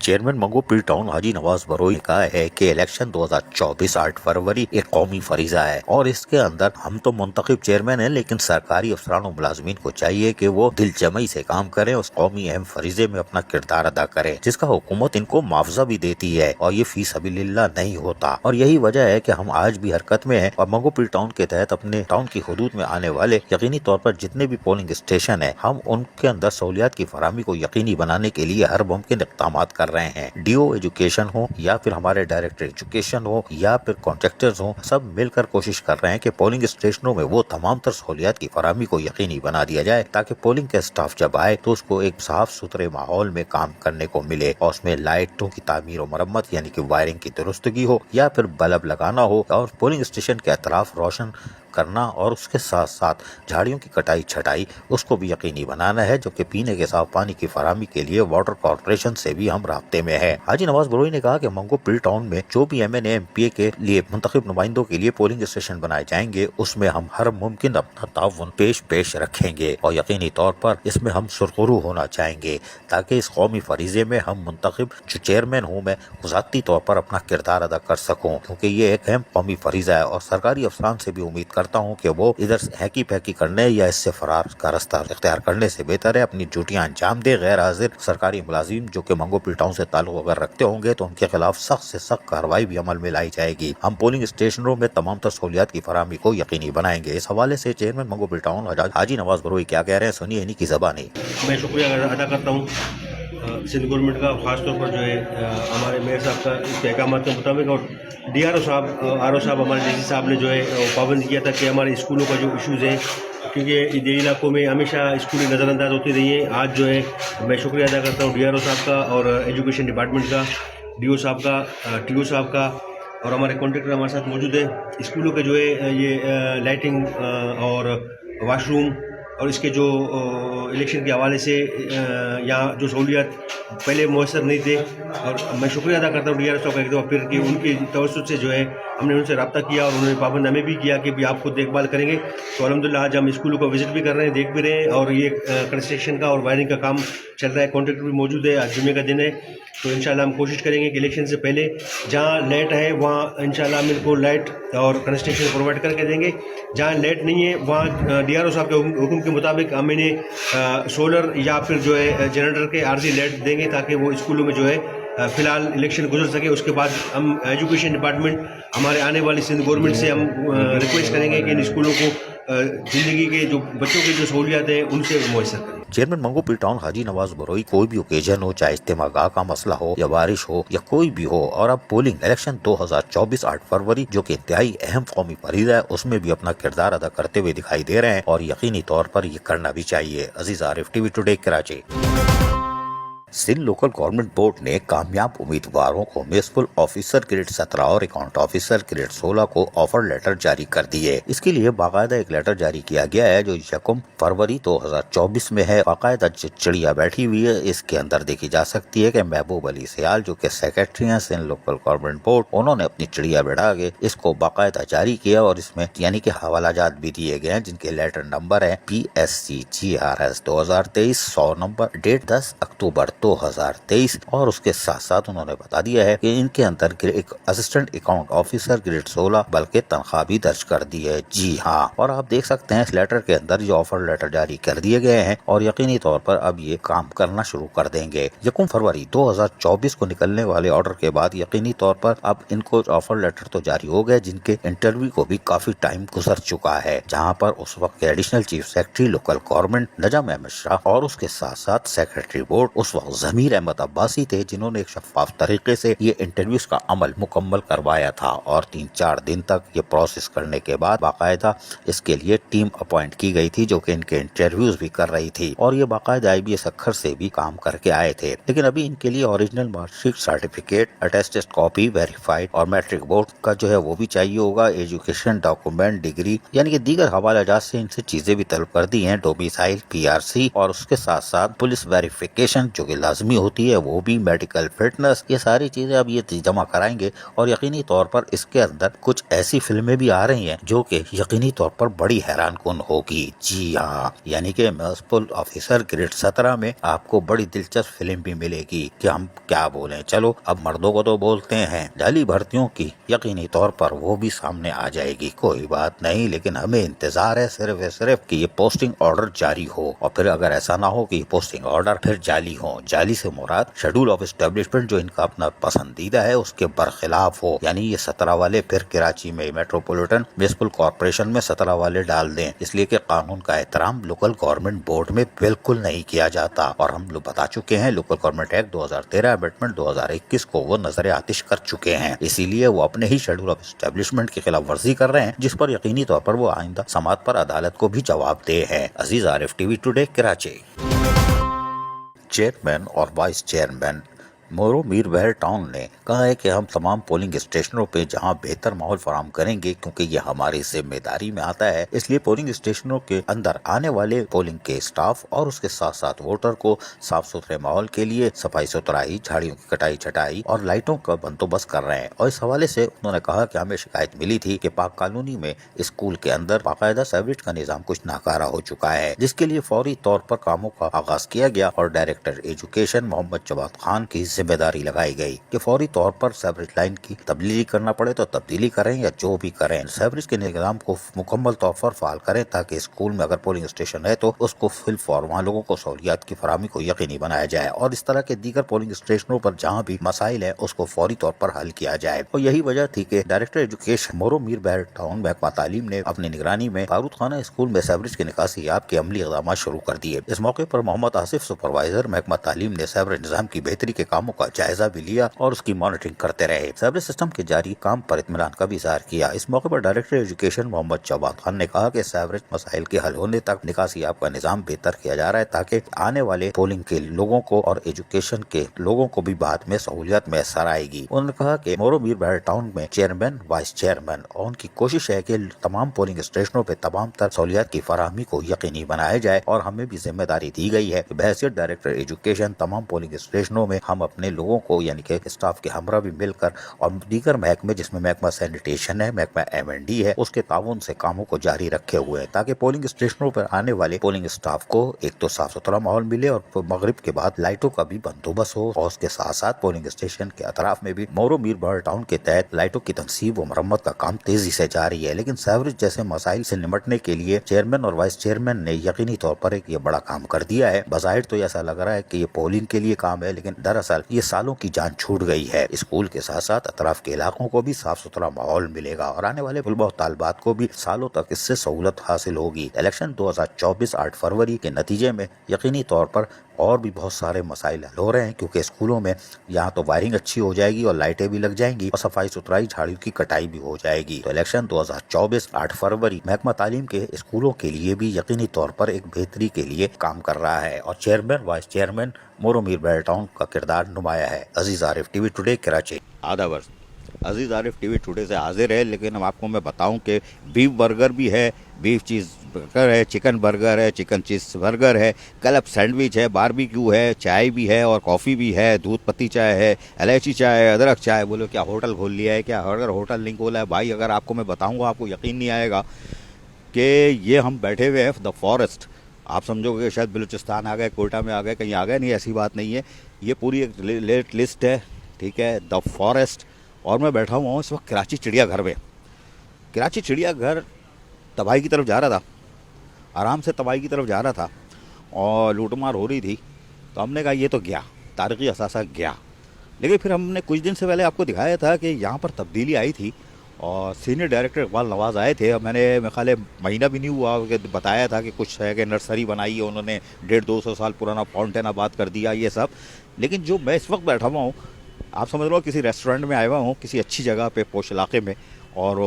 Chairman मंगो पीर town हाजी नवाज बरोई ने कहा है कि इलेक्शन 2024 8 फरवरी एक कौमी फरीजा है और इसके अंदर हम तो मुंतखब चेयरमैन हैं, लेकिन सरकारी अफसरान और मुलाजमीन को चाहिए कि वो दिल जमई से काम करें, उस कौमी अहम फरीजे में अपना किरदार अदा करें जिसका हुकूमत इनको मुआवजा भी देती है और ये फी सबीलिल्लाह नहीं होता। और यही वजह है कि हम आज भी हरकत में हैं और मंगो पीर टाउन के तहत अपने टाउन की हदूद में आने वाले यकीनी तौर पर जितने भी पोलिंग स्टेशन है हम उनके अंदर सहूलियात की फराहमी को यकीनी बनाने के लिए हर मुमकिन इक़दाम कर रहे हैं। डीओ एजुकेशन हो या फिर हमारे डायरेक्टर एजुकेशन हो या फिर कॉन्ट्रैक्टर्स हो, सब मिलकर कोशिश कर रहे हैं कि पोलिंग स्टेशनों में वो तमाम तर सहूलियात की फराहमी को यकीनी बना दिया जाए ताकि पोलिंग का स्टाफ जब आए तो उसको एक साफ सुथरे माहौल में काम करने को मिले और उसमें लाइटों की तामीर और मरम्मत यानी कि वायरिंग की दुरुस्तगी हो या फिर बल्ब लगाना हो और पोलिंग स्टेशन के अतराफ रोशन करना और उसके साथ साथ झाड़ियों की कटाई छटाई उसको भी यकीनी बनाना है, जो कि पीने के साफ पानी की फराहमी के लिए वाटर कॉर्पोरेशन से भी हम राब्ते में है। हाजी नवाज बरोई ने कहा कि मंगो पीर टाउन में जो भी MNA MPA के लिए मुंतखब नुमाइंदों के लिए पोलिंग स्टेशन बनाए जाएंगे उसमें हम हर मुमकिन अपना ताउन पेश रखेंगे और यकीनी तौर पर इसमें हम सुरखरू होना चाहेंगे ताकि इस कौमी फरीजे में हम मुंतखब जो चेयरमैन हूँ मैं ज़ाती तौर पर अपना किरदार अदा कर सकूँ, क्योंकि ये एक अहम कौमी फरीजा है और सरकारी अफसरान से भी उम्मीद करता हूँ कि वो इधर हैकी पैकी करने या इससे फरार का रास्ता इख्तियार करने से बेहतर है अपनी ड्यूटियां अंजाम दे। गैर हाजिर सरकारी मुलाजिम जो कि मंगो पीर टाउन से ताल्लुक अगर रखते होंगे तो उनके खिलाफ सख्त से सख्त कार्रवाई भी अमल में लाई जाएगी। हम पोलिंग स्टेशनों में तमाम तर सहूलियात की फराहमी को यकीनी बनाएंगे। इस हवाले से चेयरमैन मंगो पीर टाउन हाजी नवाज बरोई क्या कह रहे हैं, सुनिए इन्हीं की ज़बानी। मैं शुक्रिया अदा करता हूँ सिंध गवर्नमेंट का, खासतौर पर जो है हमारे मेयर साहब का इसके अहकामात के मुताबिक और DRO साहब RO साहब हमारे DC साहब ने जो है पाबंद किया था कि हमारे स्कूलों का जो इश्यूज़ है, क्योंकि ये इलाकों में हमेशा स्कूलें नज़रअंदाज होती रही हैं। आज जो है मैं शुक्रिया अदा करता हूँ DRO साहब का और एजुकेशन डिपार्टमेंट का, DO साहब का, TO साहब का और हमारे कॉन्ट्रैक्टर हमारे साथ मौजूद है। स्कूलों के जो है ये लाइटिंग और वाशरूम और इसके जो इलेक्शन के हवाले से यहाँ जो सहूलियात पहले मुयसर नहीं थे, और मैं शुक्रिया अदा करता हूँ DRO साहब का एक दफ़ा फिर कि उनकी तवज्जुह से जो है हमने उनसे रब्ता किया और उन्होंने पाबंद हमें भी किया कि भी आप खुद देखभाल करेंगे। तो अल्हम्दुलिल्लाह आज हम स्कूलों को विज़िट भी कर रहे हैं, देख भी रहे हैं और ये कंस्ट्रक्शन का और वायरिंग का काम चल रहा है। कॉन्ट्रैक्टर भी मौजूद है, आज जुमे का दिन है तो इंशाल्लाह हम कोशिश करेंगे कि इलेक्शन से पहले जहाँ लाइट है वहाँ इंशाल्लाह हम इनको लाइट और कंस्ट्रक्शन प्रोवाइड करके देंगे। जहाँ लाइट नहीं है वहाँ DRO साहब के हुक्म के मुताबिक हम इन्हें सोलर या फिर जो है जनरेटर के आर्जी लाइट देंगे ताकि वो स्कूलों में जो है फ़िलहाल इलेक्शन गुजर सके। उसके बाद हम एजुकेशन डिपार्टमेंट हमारे आने वाली सिंध गवर्नमेंट से हम रिक्वेस्ट करेंगे कि इन स्कूलों को ज़िंदगी के जो बच्चों की जो सहूलियात हैं उनसे मुयसर करें। चेयरमैन मंगो पीर टाउन हाजी नवाज बरोई कोई भी ओकेजन हो, चाहे इज्तिमा का मसला हो या बारिश हो या कोई भी हो, और अब पोलिंग इलेक्शन 2024 8 फरवरी जो कि इंतहाई अहम कौमी फरीज़ा है उसमें भी अपना किरदार अदा करते हुए दिखाई दे रहे हैं और यकीनी तौर पर ये करना भी चाहिए। Aziz Arif, TV today, Karachi. Sindh local government board ने कामयाब उम्मीदवारों को म्युनिसिपल ऑफिसर ग्रेड 17 और अकाउंट ऑफिसर ग्रेड 16 को ऑफर लेटर जारी कर दिए। इसके लिए बाकायदा एक लेटर जारी किया गया है जो 1 फरवरी 2024 में है। बाकायदा चिड़िया बैठी हुई है, इसके अंदर देखी जा सकती है कि महबूब अली सियाल जो कि सेक्रेटरी हैं सिंध लोकल गवर्नमेंट बोर्ड, उन्होंने अपनी चिड़िया बैठा के इसको बाकायदा जारी किया और इसमें यानी कि हवालाजात भी दिए गए हैं जिनके लेटर नंबर है PSCGRS 2023 100 नंबर, डेट 10 अक्टूबर 2023 और उसके साथ साथ उन्होंने बता दिया है कि इनके अंदर एक असिस्टेंट अकाउंट ऑफिसर ग्रेड 16 बल्कि तनख्वाह भी दर्ज कर दी है। जी हाँ, और आप देख सकते हैं इस लेटर के अंदर जो ऑफर लेटर जारी कर दिए गए हैं और यकीनी तौर पर अब ये काम करना शुरू कर देंगे। 1 फरवरी 2024 को निकलने वाले ऑर्डर के बाद यकीनी तौर पर अब इनको ऑफर लेटर तो जारी हो गए जिनके इंटरव्यू को भी काफी टाइम गुजर चुका है, जहाँ पर उस वक्त के additional chief secretary local government Najam Ahmed Shah और उसके साथ साथ सेक्रेटरी बोर्ड उस वक्त ज़मीर अहमद अब्बासी थे जिन्होंने एक शफाफ तरीके से ये इंटरव्यूज का अमल मुकम्मल करवाया था और 3-4 दिन तक ये प्रोसेस करने के बाद बाकायदा इसके लिए टीम अपॉइंट की गई थी जो कि इनके इंटरव्यूज भी कर रही थी और ये बाकायदा IBS अखर से भी काम करके आए थे। लेकिन अभी इनके लिए original marksheet, certificate, attested copy, verified और मैट्रिक बोर्ड का जो है वो भी चाहिए होगा, एजुकेशन डॉक्यूमेंट, डिग्री यानी कि दीगर हवालाजात से इनसे चीजें भी तलब कर दी हैं, डोमिसाइल, PRC और उसके साथ साथ पुलिस वेरिफिकेशन जो कि بھی لازمی ہوتی ہے، وہ بھی میڈیکل فٹنس، یہ ساری چیزیں اب یہ جمع کرائیں گے اور یقینی طور پر اس کے اندر کچھ ایسی فلمیں بھی آ رہی ہیں جو کہ یقینی طور پر بڑی حیران کن ہوگی۔ جی ہاں، یعنی کہ میونسپل آفیسر گریڈ 17 میں آپ کو بڑی دلچسپ فلم بھی ملے گی کہ ہم کیا بولیں۔ چلو اب مردوں کو تو بولتے ہیں، جعلی بھرتیوں کی یقینی طور پر وہ بھی سامنے آ جائے گی، کوئی بات نہیں، لیکن ہمیں انتظار ہے صرف کہ یہ پوسٹنگ آرڈر جاری ہو، اور پھر اگر ایسا نہ ہو کہ یہ پوسٹنگ آرڈر پھر جعلی ہو، جعلی سے مراد شیڈول آف اسٹیبلشمنٹ جو ان کا اپنا پسندیدہ ہے اس کے برخلاف ہو، یعنی یہ 17 والے پھر کراچی میں میٹروپولیٹن میونسپل کارپوریشن میں 17 والے ڈال دیں، اس لیے کہ قانون کا احترام لوکل گورنمنٹ بورڈ میں بالکل نہیں کیا جاتا، اور ہم لوگ بتا چکے ہیں لوکل گورنمنٹ ایکٹ 2013 امینڈمنٹ 2021 کو وہ نظر آتش کر چکے ہیں، اسی لیے وہ اپنے ہی شیڈول آف اسٹیبلشمنٹ کی خلاف ورزی کر رہے ہیں، جس پر یقینی طور پر وہ آئندہ سماعت پر عدالت کو بھی جواب دہ ہے۔ Aziz Arif T V today Karachi. Chairman اور وائس چیئرمین مورو میر بہر ٹاؤن نے کہا ہے کہ ہم تمام پولنگ اسٹیشنوں پہ جہاں بہتر ماحول فراہم کریں گے کیونکہ یہ ہماری ذمہ داری میں آتا ہے، اس لیے پولنگ اسٹیشنوں کے اندر آنے والے پولنگ کے اسٹاف اور اس کے ساتھ ساتھ ووٹر کو صاف ستھرے ماحول کے لیے صفائی ستھرائی، جھاڑیوں کی کٹائی چھٹائی اور لائٹوں کا بندوبست کر رہے ہیں، اور اس حوالے سے انہوں نے کہا کہ ہمیں شکایت ملی تھی کہ پاک کالونی میں اسکول کے اندر باقاعدہ سیوریج کا نظام کچھ ناکارہ ہو چکا ہے، جس کے لیے فوری طور پر کاموں کا آغاز کیا گیا اور ڈائریکٹر ایجوکیشن محمد جواد خان کی ذمہ داری لگائی گئی کہ فوری طور پر سیوریج لائن کی تبدیلی کرنا پڑے تو تبدیلی کریں یا جو بھی کریں، سیوریج کے نظام کو مکمل طور پر فعال کریں تاکہ اسکول میں اگر پولنگ اسٹیشن ہے تو اس کو فل فور وہاں لوگوں کو سہولیات کی فراہمی کو یقینی بنایا جائے، اور اس طرح کے دیگر پولنگ اسٹیشنوں پر جہاں بھی مسائل ہیں اس کو فوری طور پر حل کیا جائے، اور یہی وجہ تھی کہ ڈائریکٹر ایجوکیشن مورو میر بہر ٹاؤن محکمہ تعلیم نے اپنی نگرانی میں بارود خانہ اسکول میں سیوریج کے نکاسیاب کے عملی اقدامات شروع کر دیے۔ اس موقع پر محمد آصف سپروائزر محکمہ تعلیم نے سیوریج نظام کی بہتری کے کاموں کا جائزہ بھی لیا اور اس کی مانیٹرنگ کرتے رہے، سیوریج سسٹم کے جاری کام پر اطمینان کا بھی اظہار کیا۔ اس موقع پر ڈائریکٹر ایجوکیشن محمد جواد خان نے کہا کہ سیوریج مسائل کے حل ہونے تک نکاسیاب کا نظام بہتر کیا جا رہا ہے تاکہ آنے والے پولنگ کے لوگوں کو اور ایجوکیشن کے لوگوں کو بھی بعد میں سہولیات میسر آئے گی۔ انہوں نے کہا کہ مورو میر بہر ٹاؤن میں چیئرمین، وائس چیئرمین اور ان کی کوشش ہے کہ تمام پولنگ اسٹیشنوں پہ تمام تر سہولیات کی فراہمی کو یقینی بنایا جائے، اور ہمیں بھی ذمہ داری دی گئی ہے کہ بحیثیت ڈائریکٹر ایجوکیشن تمام پولنگ اسٹیشنوں میں ہم اپنے لوگوں کو یعنی کہ اسٹاف کے ہمراہ بھی مل کر اور دیگر محکمے جس میں محکمہ سینیٹیشن ہے، محکمہ M&D ہے، اس کے تعاون سے کاموں کو جاری رکھے ہوئے ہیں تاکہ پولنگ اسٹیشنوں پر آنے والے پولنگ اسٹاف کو ایک تو صاف ستھرا ماحول ملے اور مغرب کے بعد لائٹوں کا بھی بندوبست ہو، اور اس کے ساتھ ساتھ پولنگ اسٹیشن کے اطراف میں بھی مورو میر بہر ٹاؤن کے تحت لائٹوں کی تنصیب و مرمت کا کام تیزی سے جاری ہے، لیکن سیوریج جیسے مسائل سے نمٹنے کے لیے چیئرمین اور وائس چیئرمین نے یقینی طور پر ایک یہ بڑا کام کر دیا ہے۔ بظاہر تو ایسا لگ رہا ہے کہ یہ پولنگ کے لیے کام ہے، لیکن دراصل یہ سالوں کی جان چھوٹ گئی ہے، اسکول کے ساتھ ساتھ اطراف کے علاقوں کو بھی صاف ستھرا ماحول ملے گا اور آنے والے طلباء و طالبات کو بھی سالوں تک اس سے سہولت حاصل ہوگی۔ الیکشن 2024 8 فروری کے نتیجے میں یقینی طور پر اور بھی بہت سارے مسائل حل ہو رہے ہیں کیونکہ اسکولوں میں یہاں تو وائرنگ اچھی ہو جائے گی اور لائٹیں بھی لگ جائیں گی اور صفائی ستھرائی جھاڑیوں کی کٹائی بھی ہو جائے گی، تو الیکشن 2024 8 فروری محکمہ تعلیم کے اسکولوں کے لیے بھی یقینی طور پر ایک بہتری کے لیے کام کر رہا ہے، اور چیئرمین وائس چیئرمین مورو میر بہر ٹاؤن کا کردار نمایاں ہے۔ Aziz Arif T V today Karachi. آدھا برس عزیز عارف ٹی وی ٹوڈے سے حاضر ہے، لیکن اب آپ کو میں بتاؤں کہ بیف برگر بھی ہے، بیف چیز برگر ہے، چکن برگر ہے، چکن چیز برگر ہے، کلب سینڈوچ ہے، باربیکیو ہے، چائے بھی ہے اور کافی بھی ہے، دودھ پتی چائے ہے، الائچی چائے ہے، ادرک چائے۔ بولو کیا ہوٹل کھول لیا ہے کیا؟ اگر ہوٹل نہیں کھولا ہے بھائی، اگر آپ کو میں بتاؤں گا آپ کو یقین نہیں آئے گا کہ یہ ہم بیٹھے ہوئے ہیں دا فارسٹ۔ آپ سمجھو گے شاید بلوچستان آ گئے، کوئٹہ میں آ گئے، کہیں آ گئے، نہیں ایسی بات نہیں ہے، یہ پوری ایک لیٹ لسٹ ہے، ٹھیک ہے، دا فارسٹ۔ اور میں بیٹھا ہوا ہوں اس وقت کراچی چڑیا گھر میں۔ کراچی چڑیا گھر تباہی کی طرف جا رہا تھا، آرام سے تباہی کی طرف جا رہا تھا اور لوٹ مار ہو رہی تھی، تو ہم نے کہا یہ تو گیا، تاریخی اثاثہ گیا۔ لیکن پھر ہم نے کچھ دن سے پہلے آپ کو دکھایا تھا کہ یہاں پر تبدیلی آئی تھی اور سینئر ڈائریکٹر اقبال نواز آئے تھے، اور میں نے میرے خیال ہے مہینہ بھی نہیں ہوا کہ بتایا تھا کہ کچھ ہے کہ نرسری بنائی ہے انہوں نے، 150-200 سال پرانا فاؤنٹین آباد کر دیا، یہ سب۔ لیکن جو میں اس وقت بیٹھا ہوا ہوں، آپ سمجھ لو کسی ریسٹورینٹ میں آیا ہوا ہوں، کسی اچھی جگہ پہ پوش علاقے میں، اور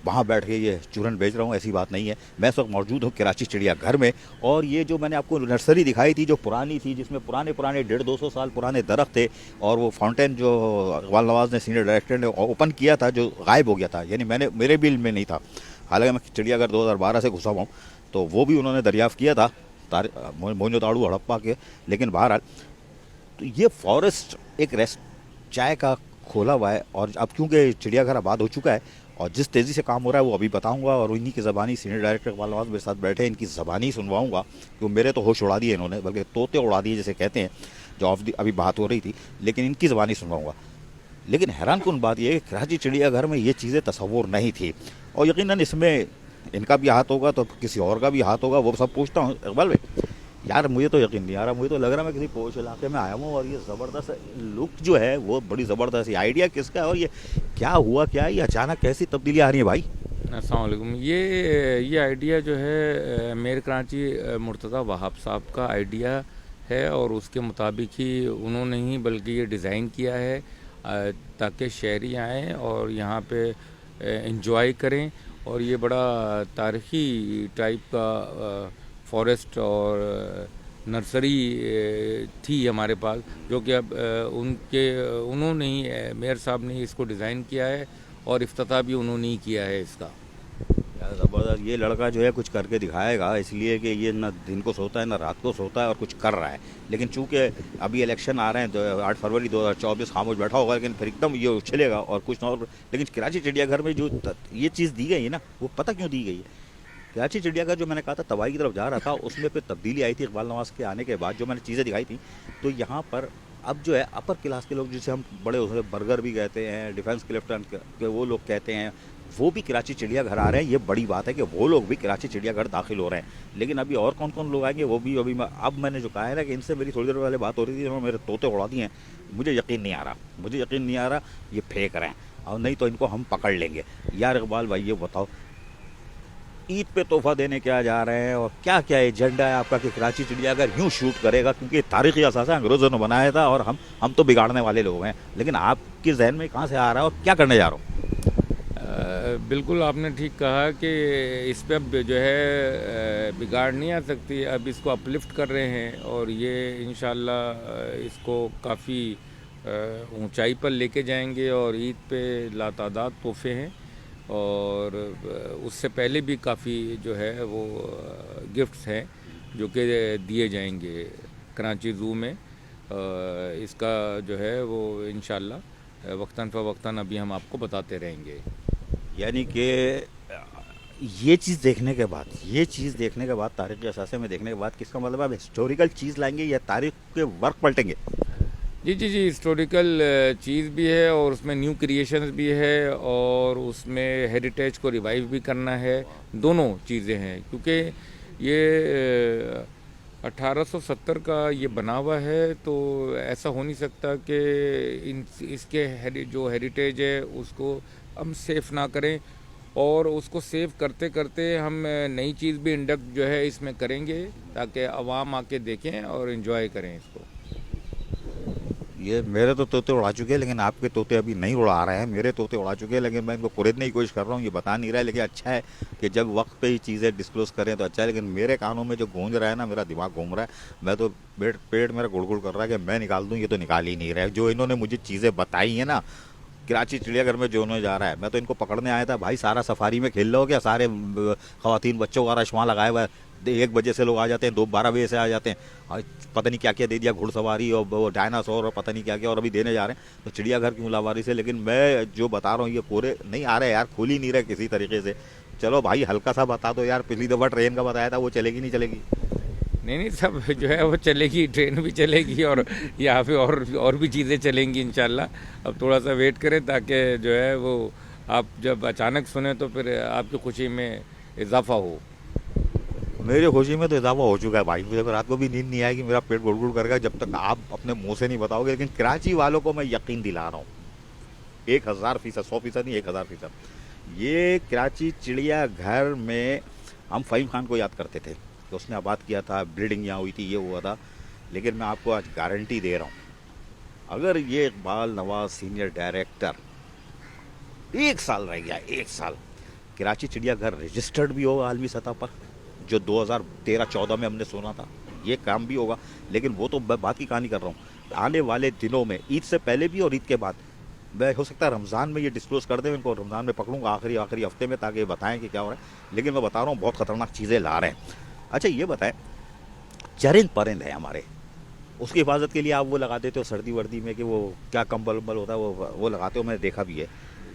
وہاں بیٹھ کے یہ چورن بیچ رہا ہوں، ایسی بات نہیں ہے۔ میں اس وقت موجود ہوں کراچی چڑیا گھر میں، اور یہ جو میں نے آپ کو نرسری دکھائی تھی جو پرانی تھی، جس میں پرانے 150-200 سال پرانے درخت تھے، اور وہ فاؤنٹین جو اقبال نواز نے سینئر ڈائریکٹر نے اوپن کیا تھا جو غائب ہو گیا تھا، یعنی میرے بھی علم میں نہیں تھا، حالانکہ میں چڑیا گھر 2012 سے گھسا ہوا ہوں، تو وہ بھی انہوں نے دریافت کیا تھا موہنجو داڑو ہڑپا کے۔ لیکن بہرحال तो ये फॉरेस्ट एक रेस्ट चाय का खोला हुआ है, और अब क्योंकि चिड़ियाघर आबाद हो चुका है और जिस तेज़ी से काम हो रहा है वो अभी बताऊंगा, और इन्हीं की ज़बानी सीनियर डायरेक्टर इकबाल नवाज मेरे साथ बैठे हैं, इनकी ज़बानी सुनवाऊंगा, क्योंकि मेरे तो होश उड़ा दिए इन्होंने, बल्कि तोते उड़ा दिए जैसे कहते हैं, जो अभी बात हो रही थी, लेकिन इनकी ज़बानी सुनवाऊंगा। लेकिन हैरान कुन बात यह है कि कराची चिड़ियाघर में ये चीज़ें तसव्वुर नहीं थी, और यकीनन इसमें इनका भी हाथ होगा तो किसी और का भी हाथ होगा, वो सब पूछता हूँ। इकबाल भाई, यार मुझे तो यकीन नहीं आ रहा, मुझे तो लग रहा है मैं किसी पोश इलाके में आया हूँ, और ये ज़बरदस्त लुक जो है वो बड़ी ज़बरदस्त है। आइडिया किसका है और ये क्या हुआ, क्या ये अचानक कैसी तब्दीली आ रही है भाई? अस्सलाम वालेकुम। ये आइडिया जो है मेयर कराची मुर्तज़ा वहाब साहब का आइडिया है, और उसके मुताबिक ही उन्होंने ही बल्कि ये डिज़ाइन किया है ताकि शहरी आएँ और यहाँ पे इंजॉय करें। और ये बड़ा तारीख़ी टाइप का फॉरेस्ट और नर्सरी थी हमारे पास, जो कि अब उन्होंने ही मेयर साहब ने इसको डिज़ाइन किया है और इफ्तिताह भी उन्होंने ही किया है इसका। यार ज़बरदस्त, ये लड़का जो है कुछ करके दिखाएगा, इसलिए कि ये ना दिन को सोता है ना रात को सोता है और कुछ कर रहा है। लेकिन चूंकि अभी इलेक्शन आ रहे हैं, तो 8 फरवरी 2024 खामोश बैठा होगा, लेकिन फिर एकदम ये उछलेगा और कुछ ना और। लेकिन कराची चिड़ियाघर में जो ये चीज़ दी गई है ना, वो पता क्यों दी गई है? कराची चिड़ियाघर जो मैंने कहा था तबाही की तरफ जा रहा था, उसमें फिर तब्दीली आई थी इकबाल नवाज के आने के बाद, जो मैंने चीज़ें दिखाई थी। तो यहाँ पर अब जो है अपर क्लास के लोग, जिसे हम बड़े उसमें बर्गर भी कहते हैं, डिफेंस के लेफ्टिनेंट के वो लोग कहते हैं, वो भी कराची चिड़ियाघर आ रहे हैं। ये बड़ी बात है कि वो लोग भी कराची चिड़ियाघर दाखिल हो रहे हैं। लेकिन अभी और कौन कौन लोग आएंगे वो भी अभी अब मैंने जो कहा है ना कि इनसे मेरी थोड़ी देर पहले बात हो रही थी, उन्होंने मेरे तोते उड़ा दिए हैं। मुझे यकीन नहीं आ रहा ये फेंक रहे हैं, और नहीं तो इनको हम पकड़ लेंगे। यार इकबाल भाई ये बताओ, ईद पे तोहफा देने क्या जा रहे हैं और क्या क्या एजेंडा है आपका कि कराची चिड़ियाघर यूँ शूट करेगा? क्योंकि तारीखी असासा अंग्रेज़ों ने बनाया था और हम तो बिगाड़ने वाले लोग हैं। लेकिन आपके जहन में कहाँ से आ रहा है और क्या करने जा रहा हूँ? बिल्कुल आपने ठीक कहा कि इस पे अब जो है बिगाड़ नहीं आ सकती। अब इसको अपलिफ्ट कर रहे हैं और ये इंशाल्लाह इसको काफ़ी ऊंचाई पर लेके जाएंगे। और ईद पे लातादाद तोहफे हैं, और उससे पहले भी काफ़ी जो है वो गिफ्ट्स हैं जो कि दिए जाएंगे कराची ज़ू में। इसका जो है वो इंशाल्लाह वक्तन फ़वक्तन अभी हम आपको बताते रहेंगे। यानी कि ये चीज़ देखने के बाद तारीख़ के असासे में देखने के बाद, किसका मतलब आप हिस्टोरिकल चीज़ लाएंगे या तारीख़ के वर्क पलटेंगे? जी, हिस्टोरिकल चीज़ भी है और उसमें न्यू क्रिएशंस भी है, और उसमें हेरिटेज को रिवाइव भी करना है। दोनों चीज़ें हैं, क्योंकि ये 1870 का ये बना हुआ है, तो ऐसा हो नहीं सकता कि इसके जो हेरिटेज है उसको हम सेफ ना करें, और उसको सेव करते करते हम नई चीज़ भी इंडक्ट जो है इसमें करेंगे, ताकि आवाम आके देखें और एंजॉय करें इसको। ये मेरे तो तोते उड़ा चुके हैं, लेकिन आपके तोते अभी नहीं उड़ा रहे हैं। मेरे तोते उड़ा चुके हैं, लेकिन मैं इनको कुरेदने की कोशिश कर रहा हूँ, ये बता नहीं रहा है। लेकिन अच्छा है कि जब वक्त पे ही चीज़ें डिस्क्लोज करें तो अच्छा है। लेकिन मेरे कानों में जो गूंज रहा है ना, मेरा दिमाग घूम रहा है। मैं तो पेट मेरा गुड़गुड़ कर रहा है कि मैं निकाल दूँ, ये तो निकाल ही नहीं रहा है। जो इन्होंने मुझे चीज़ें बताई हैं ना कराची चिड़ियाघर में, जो उन्होंने जा रहा है, मैं तो इनको पकड़ने आया था। भाई सारा सफारी में खेल लो क्या? सारे ख़वातीन बच्चों का रश्मा लगाया हुआ है। 1 बजे से लोग आ जाते हैं, 12 बजे से आ जाते हैं, और पता नहीं क्या क्या दे दिया, घुड़सवारी और वो डायनासोर और पता नहीं क्या क्या, और अभी देने जा रहे हैं। तो चिड़ियाघर की मुलावारी से, लेकिन मैं जो बता रहा हूँ ये पूरे नहीं आ रहे यार, खुल ही नहीं रहे किसी तरीके से। चलो भाई हल्का सा बता दो यार, पिछली दफ़ा ट्रेन का बताया था, वो चलेगी नहीं चलेगी? नहीं, सब जो है वो चलेगी, ट्रेन भी चलेगी और यहाँ पे और भी चीज़ें चलेंगी इंशाल्लाह। अब थोड़ा सा वेट करें, ताकि जो है वो आप जब अचानक सुने तो फिर आपकी खुशी में इजाफा हो। मेरी खुशी में तो इजाफा हो चुका है भाई। मुझे रात को भी नींद नहीं आएगी, मेरा पेट गुड़गुड़ करेगा जब तक आप अपने मुंह से नहीं बताओगे। लेकिन कराची वालों को मैं यकीन दिला रहा हूँ 1000%, 100% नहीं, 1000%। ये कराची चिड़ियाघर में हम फ़हीम खान को याद करते थे कि उसने आबाद किया था, ब्रीडिंग यहाँ हुई थी, ये हुआ था। लेकिन मैं आपको आज गारंटी दे रहा हूँ, अगर ये इकबाल नवाज सीनियर डायरेक्टर 1 साल रह गया, 1 साल, कराची चिड़ियाघर रजिस्टर्ड भी होगा आलमी सतह पर, जो 2013-14 में हमने सुना था, ये काम भी होगा। लेकिन वो तो मैं बात की कहानी कर रहा हूँ। आने वाले दिनों में, ईद से पहले भी और ईद के बाद, मैं हो सकता है रमज़ान में ये डिस्क्लोज कर दें, इनको रमज़ान में पकड़ूंगा आखिरी हफ्ते में, ताकि बताएं कि क्या हो रहा है। लेकिन मैं बता रहा हूँ बहुत ख़तरनाक चीज़ें ला रहे हैं। अच्छा ये बताएं, चरिंद परिंद है हमारे, اس کی حفاظت کے لیے آپ وہ لگا دیتے ہو سردی وردی میں کہ وہ کیا کمبل ومبل ہوتا ہے وہ لگاتے ہو، میں نے دیکھا بھی ہے.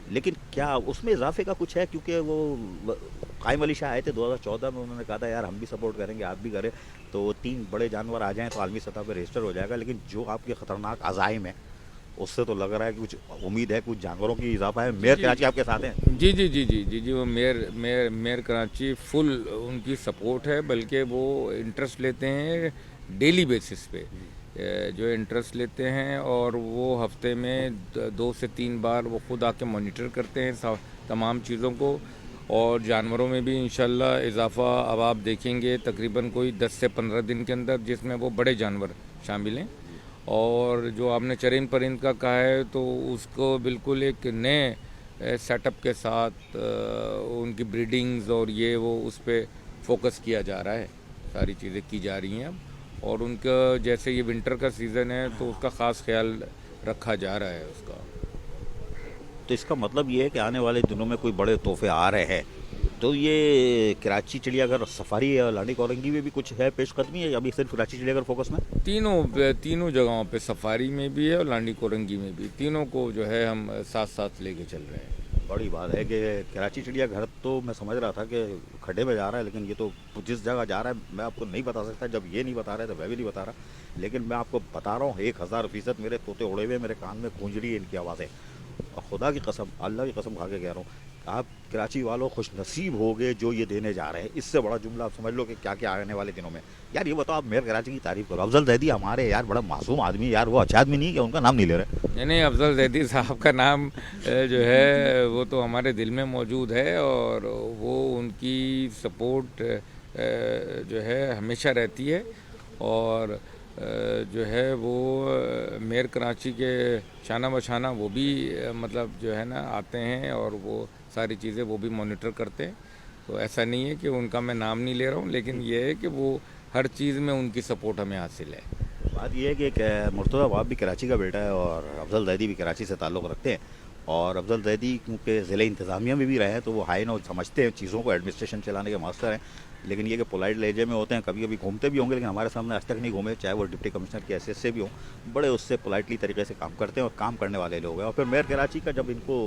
لیکن کیا اس میں اضافے کا کچھ ہے؟ کیونکہ وہ قائم علی شاہ آئے تھے 2014 میں، انہوں نے کہا تھا یار ہم بھی سپورٹ کریں گے، آپ بھی کریں، تو 3 بڑے جانور آ جائیں تو عالمی سطح پہ رجسٹر ہو جائے گا. لیکن جو آپ کے خطرناک عزائم ہیں اس سے تو لگ رہا ہے کہ کچھ امید ہے، کچھ جانوروں کی اضافہ ہے. میئر کراچی آپ کے ساتھ ہیں؟ جی جی جی جی جی جی وہ میئر کراچی فل ان کی سپورٹ ہے، بلکہ وہ انٹرسٹ لیتے ہیں ڈیلی بیسس پہ، جو انٹرسٹ لیتے ہیں، اور وہ ہفتے میں 2 سے 3 بار وہ خود آ کے مانیٹر کرتے ہیں تمام چیزوں کو. اور جانوروں میں بھی انشاءاللہ اضافہ اب آپ دیکھیں گے تقریباً کوئی 10 سے 15 دن کے اندر، جس میں وہ بڑے جانور شامل ہیں. اور جو آپ نے چرند پرند کا کہا ہے تو اس کو بالکل ایک نئے سیٹ اپ کے ساتھ ان کی بریڈنگز اور یہ وہ اس پہ فوکس کیا جا رہا ہے، ساری چیزیں کی جا رہی ہیں اب. اور ان کا جیسے یہ ونٹر کا سیزن ہے تو اس کا خاص خیال رکھا جا رہا ہے اس کا. تو اس کا مطلب یہ ہے کہ آنے والے دنوں میں کوئی بڑے تحفے آ رہے ہیں. تو یہ کراچی چڑیا گھر سفاری اور لانڈی کورنگی میں بھی کچھ ہے پیش قدمی ہے، ابھی صرف کراچی چڑیا گھر فوکس میں؟ تینوں جگہوں پہ، سفاری میں بھی ہے اور لانڈی کورنگی میں بھی، تینوں کو جو ہے ہم ساتھ ساتھ لے کے چل رہے ہیں. بڑی بات ہے کہ کراچی چڑیا گھر تو میں سمجھ رہا تھا کہ کھڈے میں جا رہا ہے، لیکن یہ تو جس جگہ جا رہا ہے میں آپ کو نہیں بتا سکتا. جب یہ نہیں بتا رہے تو میں بھی نہیں بتا رہا، لیکن میں آپ کو بتا رہا ہوں 1000% میرے طوطے اڑے ہوئے میرے کان میں گونج رہی ہے ان کی آوازیں. اور خدا کی قسم، اللہ کی قسم کھا کے کہہ رہا ہوں، آپ کراچی والوں خوش نصیب ہوگے جو یہ دینے جا رہے ہیں. اس سے بڑا جملہ آپ سمجھ لو کہ کیا کیا آنے والے دنوں میں. یار یہ بتاؤ، آپ میئر کراچی کی تعریف کرو، افضل زیدی ہمارے یار بڑا معصوم آدمی، یار وہ اچھا آدمی نہیں کہ ان کا نام نہیں لے رہے؟ نہیں، افضل زیدی صاحب کا نام جو ہے وہ تو ہمارے دل میں موجود ہے، اور وہ ان کی سپورٹ جو ہے ہمیشہ رہتی ہے. اور جو ہے وہ میئر کراچی کے شانہ بشانہ وہ بھی مطلب جو ہے نا آتے ہیں، اور وہ ساری چیزیں وہ بھی مانیٹر کرتے ہیں. تو ایسا نہیں ہے کہ ان کا میں نام نہیں لے رہا ہوں، لیکن یہ ہے کہ وہ ہر چیز میں ان کی سپورٹ ہمیں حاصل ہے. بات یہ ہے کہ مرتضیٰ وہاب بھی کراچی کا بیٹا ہے اور افضل زیدی بھی کراچی سے تعلق رکھتے ہیں. اور افضل زیدی کیونکہ ضلع انتظامیہ میں بھی رہے ہیں تو وہ ہائی نو سمجھتے ہیں چیزوں کو، ایڈمنسٹریشن چلانے کے ماسٹر ہیں. لیکن یہ کہ پولائٹ لہجے میں ہوتے ہیں، کبھی کبھی گھومتے بھی ہوں گے، لیکن ہمارے سامنے آج تک نہیں گھومے، چاہے وہ ڈپٹی کمشنر کی حیثیت سے بھی ہوں. بڑے اس سے پولائٹلی طریقے سے کام کرتے ہیں اور کام کرنے والے لوگ ہیں. اور پھر میئر کراچی کا جب ان کو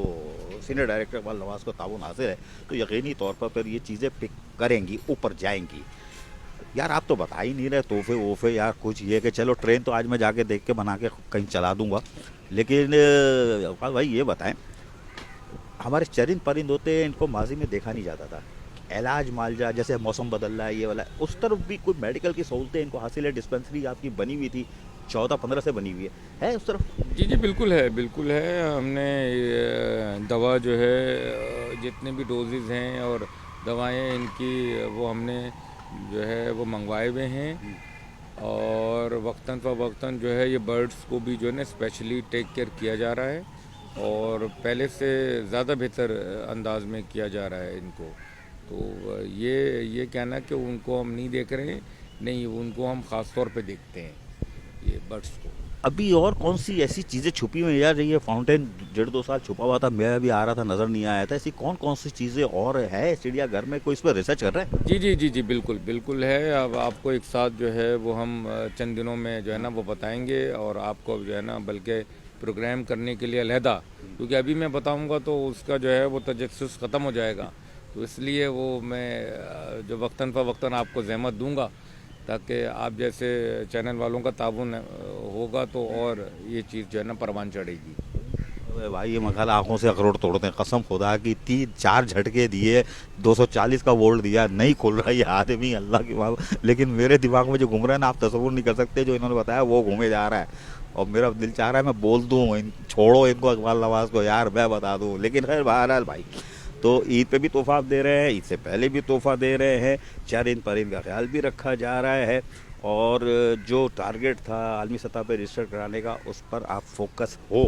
سینئر ڈائریکٹر اقبال نواز کو تعاون حاصل ہے تو یقینی طور پر پھر یہ چیزیں پک کریں گی، اوپر جائیں گی. یار آپ تو بتا ہی نہیں رہے تحفے ووفے، یار کچھ یہ کہ چلو ٹرین تو آج میں جا کے دیکھ کے بنا کے کہیں چلا دوں گا، لیکن اقبال بھائی یہ بتائیں، ہمارے چرند پرند ہوتے ہیں، ان کو ماضی میں دیکھا نہیں جاتا تھا. علاج معالجہ جیسے موسم بدل رہا ہے یہ والا، اس طرف بھی کوئی میڈیکل کی سہولتیں ان کو حاصل ہے؟ ڈسپنسری آپ کی بنی ہوئی تھی 14-15 سے بنی ہوئی ہے اس طرف؟ جی جی بالکل ہے، بالکل ہے. ہم نے دوا جو ہے جتنے بھی ڈوزز ہیں اور دوائیں ان کی وہ ہم نے جو ہے وہ منگوائے ہوئے ہیں. اور وقتاً فوقتاً جو ہے یہ برڈس کو بھی جو ہے نا اسپیشلی ٹیک کیئر کیا جا رہا ہے، اور پہلے سے زیادہ بہتر انداز میں کیا جا رہا ہے ان کو. تو یہ کہنا کہ ان کو ہم نہیں دیکھ رہے ہیں، نہیں، ان کو ہم خاص طور پہ دیکھتے ہیں یہ برڈس کو. ابھی اور کون سی ایسی چیزیں چھپی ہوئی ہیں یار؟ یہ فاؤنٹین 1.5-2 سال چھپا ہوا تھا، میں بھی آ رہا تھا نظر نہیں آیا تھا. ایسی کون سی چیزیں اور ہے چڑیا گھر میں؟ کوئی اس پہ ریسرچ کر رہا ہے؟ جی جی جی جی بالکل ہے. اب آپ کو ایک ساتھ جو ہے وہ ہم چند دنوں میں جو ہے نا وہ بتائیں گے، اور آپ کو جو ہے نا بلکہ پروگرام کرنے کے لیے علیحدہ، کیونکہ ابھی میں بتاؤں گا تو اس کا جو ہے وہ تجسس ختم ہو جائے گا. تو اس لیے وہ میں جو وقتاً فوقتاً آپ کو زحمت دوں گا، تاکہ آپ جیسے چینل والوں کا تعاون ہوگا تو اور یہ چیز جو ہے نا پروان چڑھے گی. بھائی یہ مکھال آنکھوں سے اخروٹ توڑتے ہیں، قسم خدا کی 3-4 جھٹکے دیے، 240 کا وولٹ دیا، نہیں کھل رہا یہ آدمی، اللہ کی بات. لیکن میرے دماغ میں جو گھوم رہا ہے نا، آپ تصور نہیں کر سکتے، جو انہوں نے بتایا وہ گھومے جا رہا ہے. اور میرا دل چاہ رہا ہے میں بول دوں چھوڑو ان کو اقبال نواز کو، یار میں بتا دوں. لیکن خیر بہرحال بھائی، تو عید پہ بھی تحفہ آپ دے رہے ہیں، عید سے پہلے بھی تحفہ دے رہے ہیں، چرند پرند کا خیال بھی رکھا جا رہا ہے، اور جو ٹارگیٹ تھا عالمی سطح پہ رجسٹر کرانے کا اس پر آپ فوکس ہو.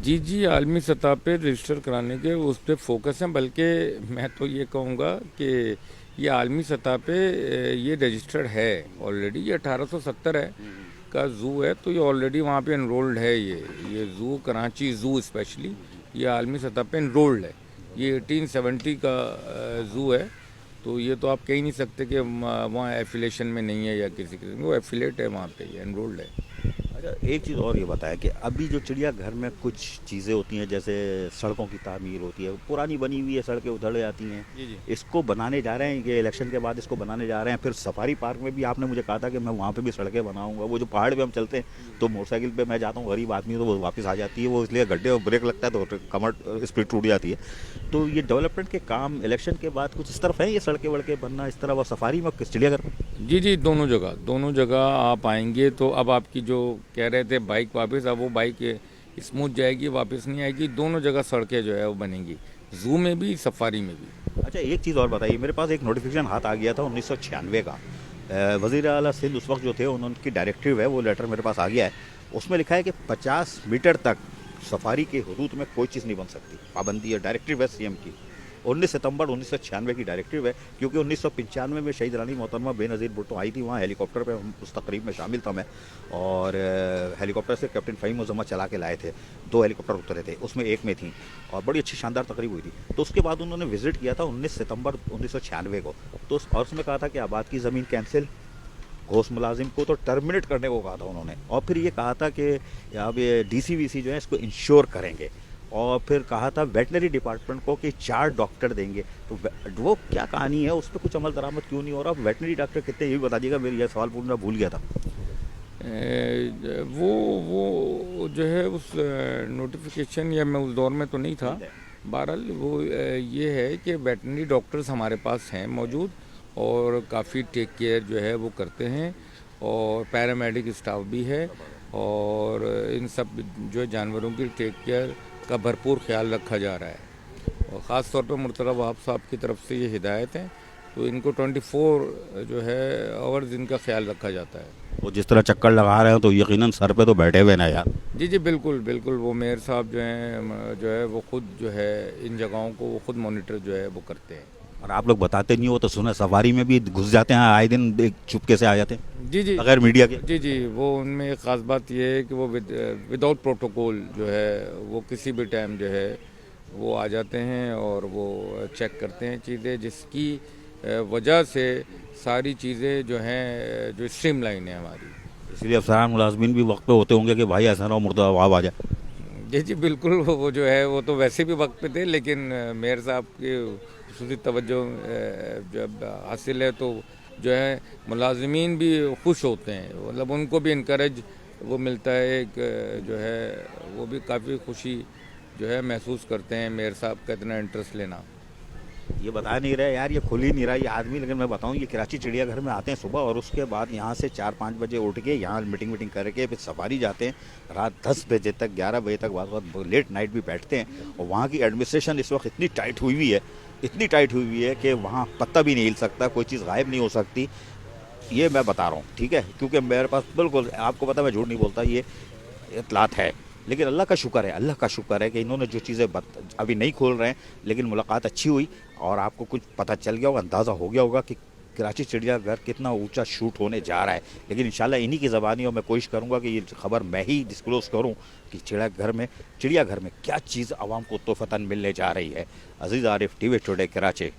جی عالمی سطح پہ رجسٹر کرانے کے اس پہ فوکس ہیں. بلکہ میں تو یہ کہوں گا کہ یہ عالمی سطح پہ یہ رجسٹرڈ ہے آلریڈی. یہ 1870 ہے کا زو ہے، تو یہ آلریڈی وہاں پہ انرولڈ ہے. یہ زو کراچی زو اسپیشلی یہ عالمی سطح پہ انرولڈ ہے. یہ 1870 کا زو ہے، تو तो ये तो आप कह ही नहीं सकते कि वहाँ एफिलेशन में नहीं है या किसी किस्म, वो एफिलेट है वहाँ पे, ये एनरोल्ड है। अच्छा, एक चीज़ और ये बताया कि अभी जो चिड़ियाघर में कुछ चीज़ें होती हैं, जैसे सड़कों की तामीर होती है, पुरानी बनी हुई है, सड़कें उधड़ जाती हैं, जी जी। इसको बनाने जा रहे हैं, ये इलेक्शन के बाद इसको बनाने जा रहे हैं। फिर सफारी पार्क में भी आपने मुझे कहा था कि मैं वहाँ पे भी सड़कें बनाऊंगा। वो जो पहाड़ पे हम चलते हैं तो मोटरसाइकिल पे मैं जाता हूँ, गरीब आदमी तो वो वापस आ जाती है, वो इसलिए गड्ढे और ब्रेक लगता है तो कमर स्पीड टूट जाती है। तो ये डेवलपमेंट के काम इलेक्शन के बाद कुछ इस तरफ है, ये सड़कें वड़कें बनना इस तरफ, और सफारी में चिड़ियाघर में? जी जी, दोनों जगह आप आएंगे तो अब आपकी जो कह रहे थे बाइक वापस, अब वो बाइक स्मूथ जाएगी, वापस नहीं आएगी। दोनों जगह सड़कें जो है वो बनेंगी, जू में भी सफारी में भी। अच्छा, एक चीज़ और बताइए, मेरे पास एक नोटिफिकेशन हाथ आ गया था 1996 का, वज़ीर आला सिंध उस वक्त जो थे, उनकी डायरेक्टिव है, वो लेटर मेरे पास आ गया है। उसमें लिखा है कि 50 मीटर तक सफारी के हुदूद में कोई चीज़ नहीं बन सकती, पाबंदी है, डायरेक्टिव है सीएम की। 19 सितंबर 1996 की डायरेक्टिव है, क्योंकि 1995 में शहीद रानी मोहतरमा बेनज़ीर भुट्टो आई थी वहाँ हेलीकॉप्टर पे, उस तकरीब में शामिल था मैं, और हेलीकॉप्टर से कैप्टन फ़हीम मुज़म्मल चला के लाए थे, 2 हेलीकॉप्टर उतरे थे, उसमें एक में थी, और बड़ी अच्छी शानदार तकरीब हुई थी। तो उसके बाद उन्होंने विज़िट किया था 19 सितंबर 1996 को, तो और उसमें कहा था कि आबाद की ज़मीन कैंसिल, घोष मुलाजिम को तो टर्मिनेट करने को कहा था उन्होंने, और फिर ये कहा था कि अब ये डीसीवीसी जो है इसको इंश्योर करेंगे, और फिर कहा था वेटनरी डिपार्टमेंट को कि 4 डॉक्टर देंगे। तो वो क्या कहानी है, उस पर कुछ अमल दरामद क्यों नहीं हो रहा? वेटनरी डॉक्टर कितने, ये भी बता दीजिएगा, मेरी यह सवाल पूछना भूल गया था। वो जो है उस नोटिफिकेशन, या मैं उस दौर में तो नहीं था, बहरहाल वो ये है कि वेटनरी डॉक्टर्स हमारे पास हैं मौजूद, और काफ़ी टेक केयर जो है वो करते हैं, और पैरामेडिक स्टाफ भी है, और इन सब जो जानवरों की टेक केयर का भरपूर ख्याल रखा जा रहा है। और ख़ास तौर पर मुर्तज़ा वहाब साहब की तरफ से ये हिदायत है, तो इनको 24 जो है आवर्स इनका ख्याल रखा जाता है। वो जिस तरह चक्कर लगा रहे हो तो यकीनन सर पे तो बैठे हुए ना यार। जी जी, बिल्कुल बिल्कुल, वो मेयर साहब जो है वो खुद जो है इन जगहों को वो खुद मॉनिटर जो है वो करते हैं। और आप लोग बताते नहीं हो तो सुना, सफारी में भी घुस जाते हैं आए दिन, एक चुपके से आ जाते हैं जी जी, बगैर मीडिया के। जी जी, वो उनमें एक ख़ास बात ये है कि वो विदाउट प्रोटोकॉल जो है वो किसी भी टाइम जो है वो आ जाते हैं, और वो चेक करते हैं चीज़ें, जिसकी वजह से सारी चीज़ें जो हैं जो स्ट्रीमलाइन है हमारी। इसलिए अफसरान मुलाजमीन भी वक्त पे होते होंगे कि भाई ऐसा ना हो मुर्तज़ा वहाब आ जाए। जी जी, बिल्कुल, वो जो है वो तो वैसे भी वक्त पे थे, लेकिन मेयर साहब की खुसूसी तवज्जो जब हासिल है तो जो है मुलाजमीन भी खुश होते हैं, मतलब उनको भी इनकरेज वो मिलता है, एक जो है वो भी काफ़ी खुशी जो है महसूस करते हैं मेयर साहब का इतना इंटरेस्ट लेना। ये बता नहीं रहे यार, ये खुल ही नहीं रहा ये आदमी, लेकिन मैं बताऊं, ये कराची चिड़ियाघर में आते हैं सुबह, और उसके बाद यहाँ से 4-5 बजे उठ के यहाँ मीटिंग करके फिर सफारी जाते हैं, रात 10 बजे तक 11 बजे तक, बाद लेट नाइट भी बैठते हैं। और वहाँ की एडमिनिस्ट्रेशन इस वक्त इतनी टाइट हुई है कि वहाँ पत्ता भी नहीं हिल सकता, कोई चीज़ गायब नहीं हो सकती। ये मैं बता रहा हूँ, ठीक है, क्योंकि मेरे पास बिल्कुल, आपको पता मैं झूठ नहीं बोलता, ये इतलात है। लेकिन अल्लाह का शुक्र है कि इन्होंने जो चीज़ें अभी नहीं खोल रहे हैं, लेकिन मुलाकात अच्छी हुई, और आपको कुछ पता चल गया होगा, अंदाज़ा हो गया होगा कि कराची चिड़ियाघर कितना ऊंचा शूट होने जा रहा है। लेकिन इंशाल्लाह इन्हीं की ज़बानी, और मैं कोशिश करूंगा कि ये खबर मैं ही डिस्क्लोज़ करूं कि चिड़ियाघर में क्या चीज़ आवाम को तोहफ़तन मिलने जा रही है। अजीज़ आरिफ, टीवी टुडे, कराची।